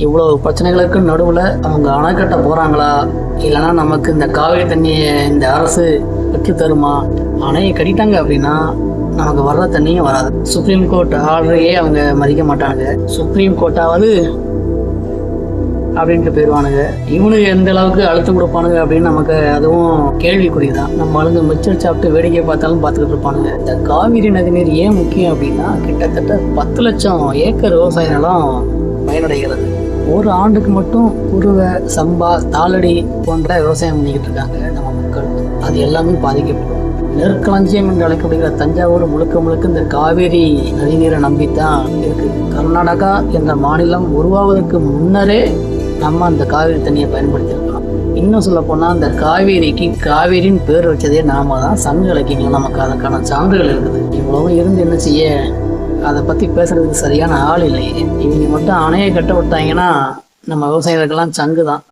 இவ்வளவு பிரச்சனைகளுக்கு நடுவில் அவங்க அணை கட்ட போகிறாங்களா, இல்லைன்னா நமக்கு இந்த காவிரி தண்ணியை இந்த அரசு பெற்று தருமா? அணையை கட்டிட்டாங்க அப்படின்னா நமக்கு வர்ற தண்ணியும் வராது. சுப்ரீம் கோர்ட் ஆர்டரையே அவங்க மதிக்க மாட்டானுங்க. சுப்ரீம் கோர்ட்டாவது அப்படின்ட்டு போயிடுவானுங்க. இவனுக்கு எந்த அளவுக்கு அழுத்தம் கொடுப்பானுங்க அப்படின்னு நமக்கு அதுவும் கேள்விக்குறிதான். நம்ம ஆளுங்க மிச்சர் சாப்பிட்டு வேடிக்கை பார்த்தாலும் பார்த்துக்கிட்டு இருப்பானுங்க. இந்த காவிரி நதிநீர் ஏன் முக்கியம் அப்படின்னா, கிட்டத்தட்ட 10 லட்சம் ஏக்கர் விவசாய நிலம் பயனடைகிறது. ஒரு ஆண்டுக்கு மட்டும் குருவை, சம்பா, தாளடி போன்ற விவசாயம் பண்ணிக்கிட்டு இருக்காங்க நம்ம மக்கள். அது எல்லாமே பாதிக்கப்படும். நெற்களஞ்சியம் என்று அழைக்கப்படுகிற தஞ்சாவூர் முழுக்க முழுக்க இந்த காவேரி நதிநீரை நம்பித்தான் இருக்கு. கர்நாடகா என்ற மாநிலம் உருவாவதற்கு முன்னரே நம்ம அந்த காவிரி தண்ணியை பயன்படுத்தியிருக்கலாம். இன்னும் சொல்ல போனால் அந்த காவேரிக்கு காவேரின்னு பேர் வச்சதே நாம தான். சங்க இலக்கியங்கள் நமக்கு அதற்கான சான்றுகள் இருக்குது. இவ்வளவும் இருந்து என்ன செய்ய, அதை பற்றி பேசுறதுக்கு சரியான ஆள் இல்லையே. இவங்க மட்டும் அணையை கட்ட விட்டாங்கன்னா நம்ம விவசாயிகளுக்கெல்லாம் சங்கு தான்.